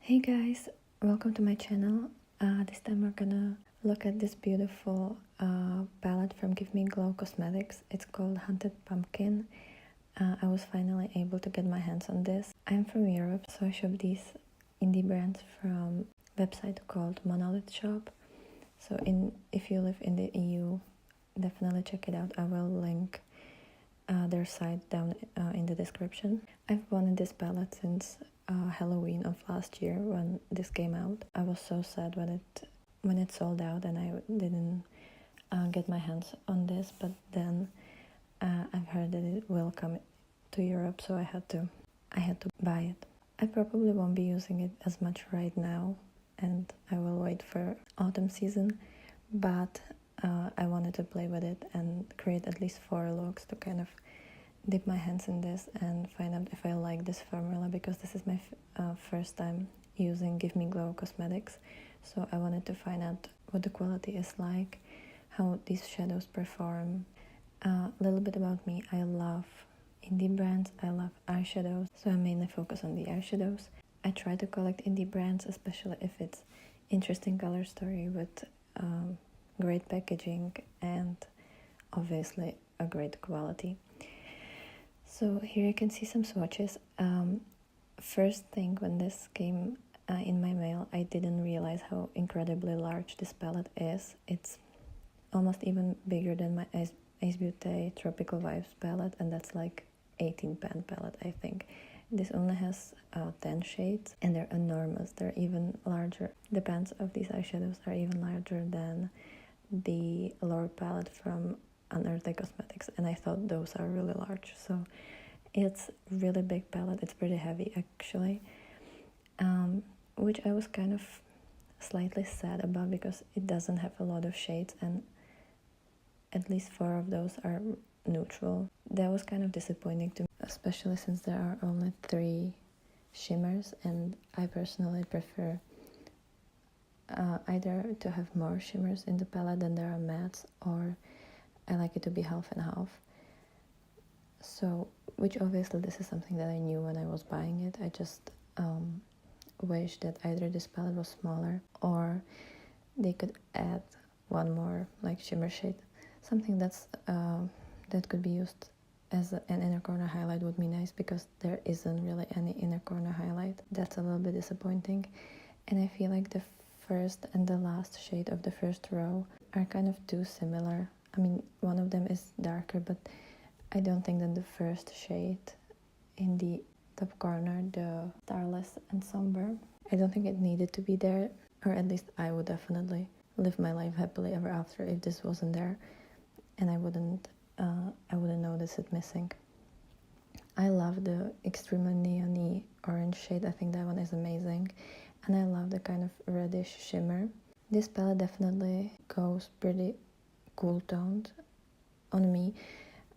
Hey guys, welcome to my channel. This time we're gonna look at this beautiful palette from Give Me Glow Cosmetics. It's called Hunted Pumpkin. I was finally able to get my hands on this. I'm from Europe, so I shop these indie brands from a website called Monolith Shop. So if you live in the EU, definitely check it out. I will link their site down in the description. I've wanted this palette since Halloween of last year when this came out. I was so sad when it sold out and I didn't get my hands on this, but then I've heard that it will come to Europe, so I had to buy it. I probably won't be using it as much right now, and I will wait for autumn season, but I wanted to play with it and create at least 4 looks to kind of dip my hands in this and find out if I like this formula, because this is my first time using Give Me Glow Cosmetics. So I wanted to find out what the quality is like, how these shadows perform. A little bit about me: I love indie brands, I love eyeshadows, so I mainly focus on the eyeshadows. I try to collect indie brands, especially if it's interesting color story with great packaging and obviously a great quality. So here you can see some swatches. First thing, when this came in my mail, I didn't realize how incredibly large this palette is. It's almost even bigger than my Ace Beauty Tropical Vibes palette, and that's like 18 pan palette, I think. This only has 10 shades, and they're enormous. They're even larger. The pans of these eyeshadows are even larger than the lower palette from Unearthly Cosmetics, and I thought those are really large. So it's really big palette. It's pretty heavy actually, which I was kind of slightly sad about because it doesn't have a lot of shades, and at least 4 of those are neutral. That was kind of disappointing to me, especially since there are only 3 shimmers, and I personally prefer either to have more shimmers in the palette than there are mattes, or I like it to be half and half. So, which obviously this is something that I knew when I was buying it. I just wish that either this palette was smaller or they could add one more like shimmer shade. Something that's that could be used as an inner corner highlight would be nice, because there isn't really any inner corner highlight. That's a little bit disappointing. And I feel like the first and the last shade of the first row are kind of too similar. I mean, one of them is darker, but I don't think that the first shade in the top corner, the Starless and Somber, I don't think it needed to be there, or at least I would definitely live my life happily ever after if this wasn't there, and I wouldn't notice it missing. I love the extremely neon-y orange shade. I think that one is amazing, and I love the kind of reddish shimmer. This palette definitely goes pretty cool toned on me.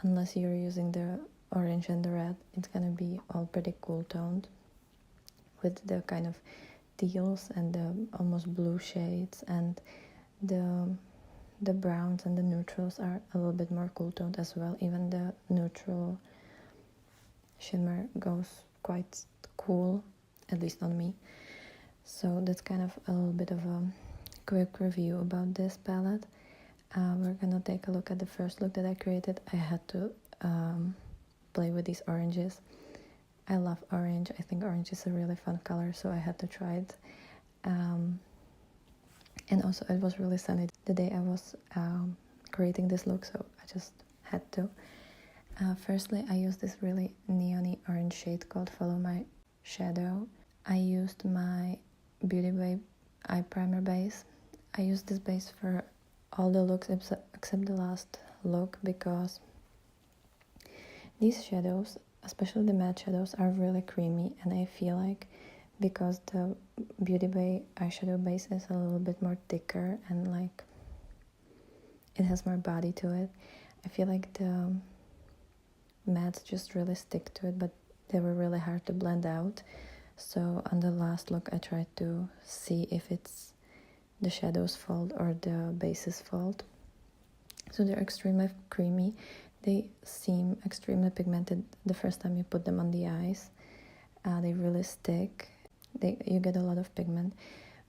Unless you're using the orange and the red, it's gonna be all pretty cool toned with the kind of teals and the almost blue shades, and the browns and the neutrals are a little bit more cool toned as well. Even the neutral shimmer goes quite cool, at least on me. So that's kind of a little bit of a quick review about this palette. We're gonna take a look at the first look that I created. I had to play with these oranges. I love orange. I think orange is a really fun color, so I had to try it. And also it was really sunny the day I was creating this look, so I just had to. Firstly, I used this really neon-y orange shade called Follow My Shadow. I used my Beauty Bay eye primer base. I used this base for all the looks except the last look, because these shadows, especially the matte shadows, are really creamy, and I feel like because the Beauty Bay eyeshadow base is a little bit more thicker and like it has more body to it, I feel like the mattes just really stick to it, but they were really hard to blend out. So on the last look I tried to see if it's the shadow's fault or the base's fault. So they're extremely creamy. They seem extremely pigmented the first time you put them on the eyes. They really stick. you get a lot of pigment,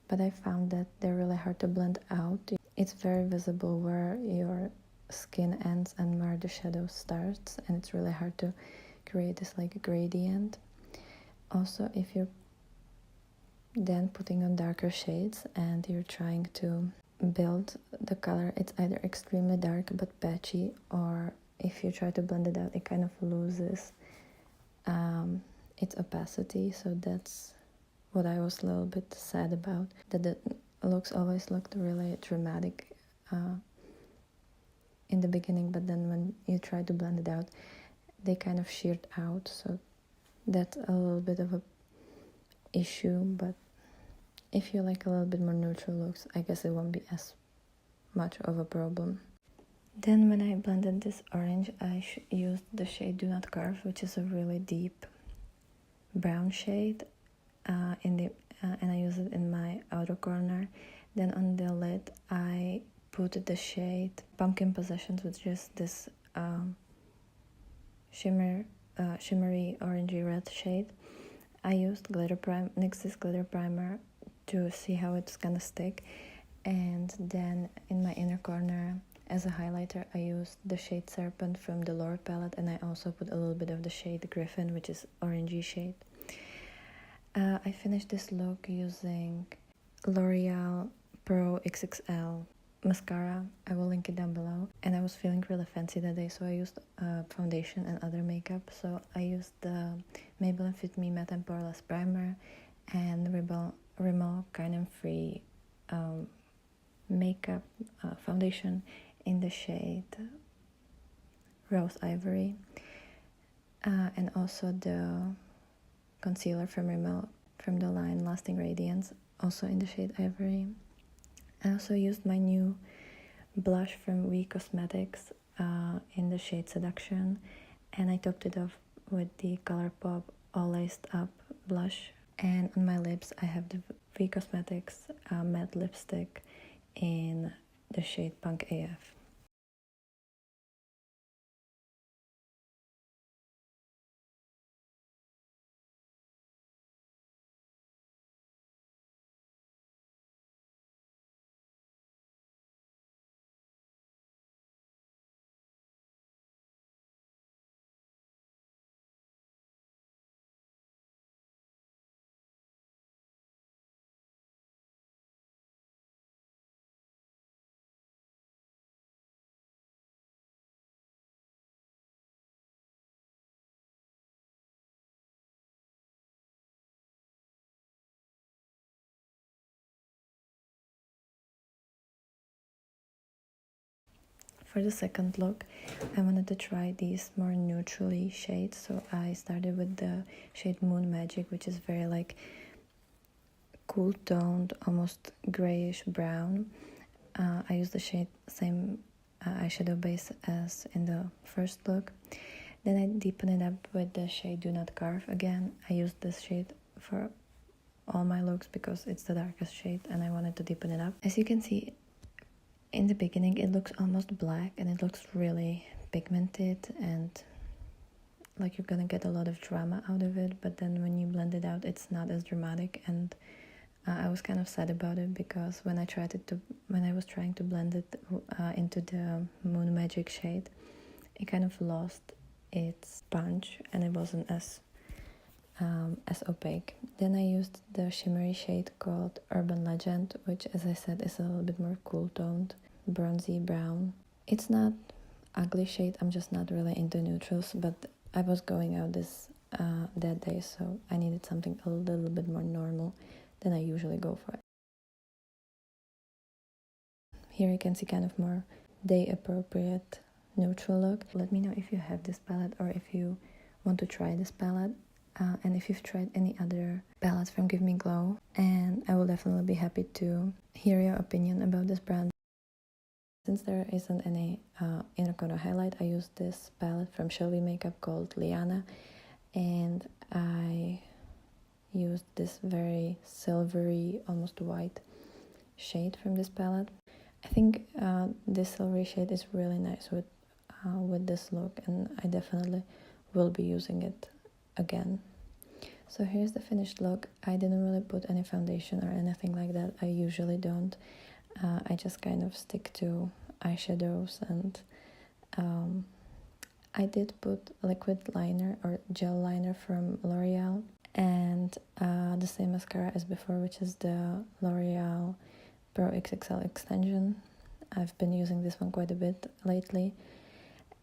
but I found that they're really hard to blend out. It's very visible where your skin ends and where the shadow starts, and it's really hard to create this like gradient. Also, if you're then putting on darker shades and you're trying to build the color, it's either extremely dark but patchy, or if you try to blend it out, it kind of loses its opacity. So that's what I was a little bit sad about, that the looks always looked really dramatic in the beginning, but then when you try to blend it out, they kind of sheared out. So that's a little bit of a issue, but if you like a little bit more neutral looks, I guess it won't be as much of a problem. Then when I blended this orange, I used the shade Do Not Carve, which is a really deep brown shade, and I use it in my outer corner. Then on the lid, I put the shade Pumpkin Possessions, which is this shimmery orangey red shade. I used NYX's glitter primer to see how it's gonna stick, and then in my inner corner as a highlighter I used the shade Serpent from the Lure palette, and I also put a little bit of the shade Griffin, which is orangey shade. I finished this look using L'Oreal Pro XXL mascara. I will link it down below. And I was feeling really fancy that day, so I used foundation and other makeup. So I used the Maybelline Fit Me Matte and Poreless Primer and Rimmel Kind & Free makeup foundation in the shade Rose Ivory, and also the concealer from Rimmel from the line Lasting Radiance, also in the shade Ivory. I also used my new blush from We Cosmetics in the shade Seduction, and I topped it off with the ColourPop All Laced Up blush. And on my lips I have the We Cosmetics matte lipstick in the shade Punk AF. For the second look, I wanted to try these more neutrally shades, so I started with the shade Moon Magic, which is very like cool toned, almost grayish brown. I used the same eyeshadow base as in the first look. Then I deepen it up with the shade Do Not Carve again. I used this shade for all my looks because it's the darkest shade and I wanted to deepen it up. As you can see, in the beginning it looks almost black and it looks really pigmented and like you're gonna get a lot of drama out of it, but then when you blend it out it's not as dramatic, and I was kind of sad about it because when I was trying to blend it into the Moon Magic shade, it kind of lost its punch and it wasn't as opaque. Then I used the shimmery shade called Urban Legend, which, as I said, is a little bit more cool toned, bronzy brown. It's not ugly shade, I'm just not really into neutrals, but I was going out that day, so I needed something a little bit more normal than I usually go for. Here you can see kind of more day appropriate neutral look. Let me know if you have this palette or if you want to try this palette. And if you've tried any other palettes from Give Me Glow, and I will definitely be happy to hear your opinion about this brand. Since there isn't any inner corner highlight, I used this palette from Shelby Makeup called Liana, and I used this very silvery, almost white shade from this palette. I think this silvery shade is really nice with this look, and I definitely will be using it again. So here's the finished look. I didn't really put any foundation or anything like that. I usually don't. I just kind of stick to eyeshadows, and I did put liquid liner or gel liner from L'Oreal, and the same mascara as before, which is the L'Oreal Pro XXL extension. I've been using this one quite a bit lately.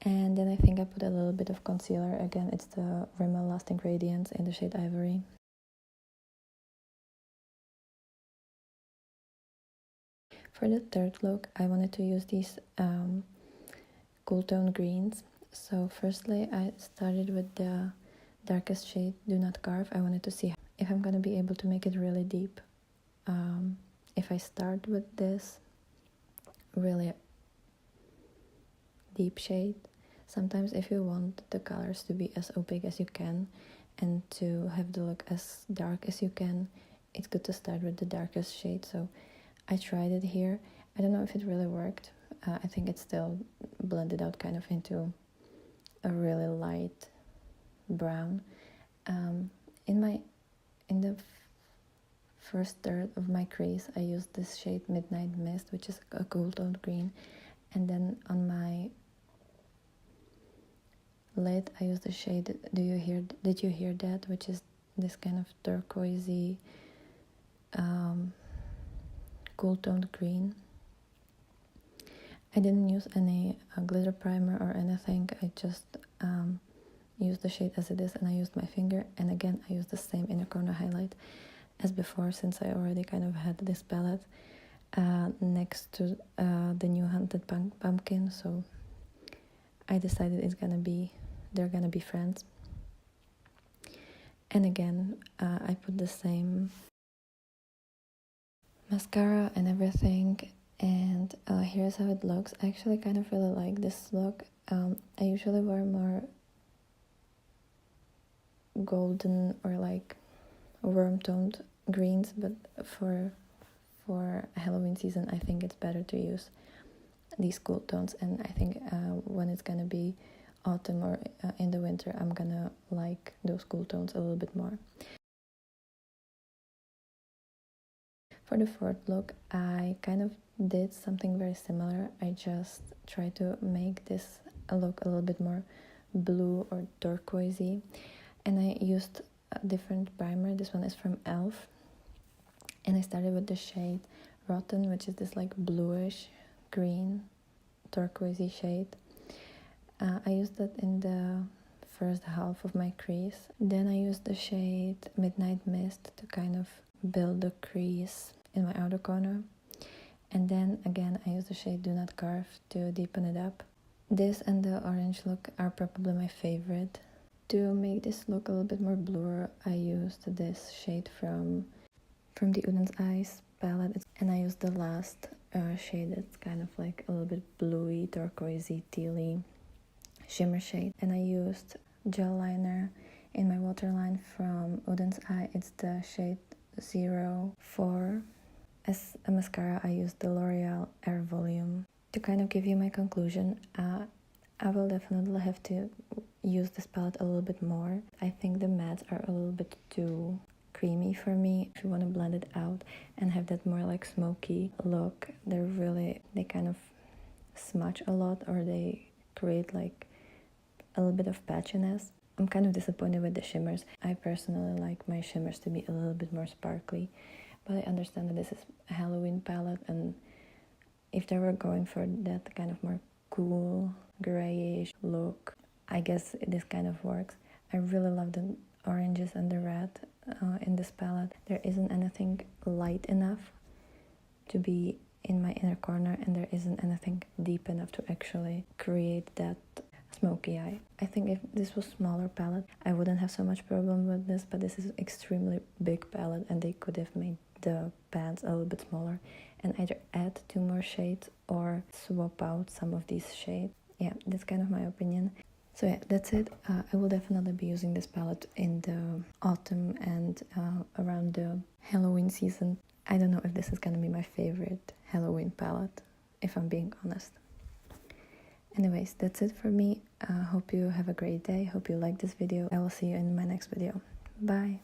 And then I think I put a little bit of concealer. Again, it's the Rimmel Lasting Radiance in the shade Ivory. For the third look, I wanted to use these cool tone greens. So firstly, I started with the darkest shade, Do Not Carve. I wanted to see if I'm gonna be able to make it really deep. If I start with this really deep shade, sometimes if you want the colors to be as opaque as you can and to have the look as dark as you can, it's good to start with the darkest shade. So I tried it here. I don't know if it really worked. I think it still blended out kind of into a really light brown. In the first third of my crease, I used this shade Midnight Mist, which is a cool toned green, and then on my lid I used the shade Did You Hear That, which is this kind of turquoisey cool toned green. I didn't use any glitter primer or anything. I just used the shade as it is, and I used my finger, and again I used the same inner corner highlight as before, since I already kind of had this palette next to the new Hunted Pumpkin, so I decided they're gonna be friends. And again, I put the same mascara and everything, and here's how it looks. I actually kind of really like this look. I usually wear more golden or like warm toned greens, but for Halloween season I think it's better to use these cool tones, and I think when it's gonna be autumn or in the winter, I'm gonna like those cool tones a little bit more. For the fourth look, I kind of did something very similar. I just tried to make this look a little bit more blue or turquoisey, and I used a different primer. This one is from e.l.f. and I started with the shade Rotten, which is this like bluish green turquoisey shade. I used that in the first half of my crease. Then I used the shade Midnight Mist to kind of build the crease in my outer corner. And then again I used the shade Do Not Carve to deepen it up. This and the orange look are probably my favorite. To make this look a little bit more bluer, I used this shade from the Uden's Eyes palette, and I used the last shade that's kind of like a little bit bluey, turquoisey, tealy shimmer shade. And I used gel liner in my waterline from Uden's Eye. It's the shade 04. As a mascara, I used the L'Oreal Air Volume. To kind of give you my conclusion, I will definitely have to use this palette a little bit more. I think the mattes are a little bit too creamy for me. If you want to blend it out and have that more like smoky look, they kind of smudge a lot, or they create like a little bit of patchiness. I'm kind of disappointed with the shimmers. I personally like my shimmers to be a little bit more sparkly, but I understand that this is a Halloween palette, and if they were going for that kind of more cool grayish look, I guess this kind of works. I really love the oranges and the red in this palette. There isn't anything light enough to be in my inner corner, and there isn't anything deep enough to actually create that smoky eye. I think if this was smaller palette, I wouldn't have so much problem with this, but this is extremely big palette, and they could have made the pans a little bit smaller and either add 2 more shades or swap out some of these shades. Yeah, that's kind of my opinion. So yeah, that's it. I will definitely be using this palette in the autumn and around the Halloween season. I don't know if this is gonna be my favorite Halloween palette, if I'm being honest. Anyways, that's it for me. Hope you have a great day. Hope you like this video. I will see you in my next video. Bye.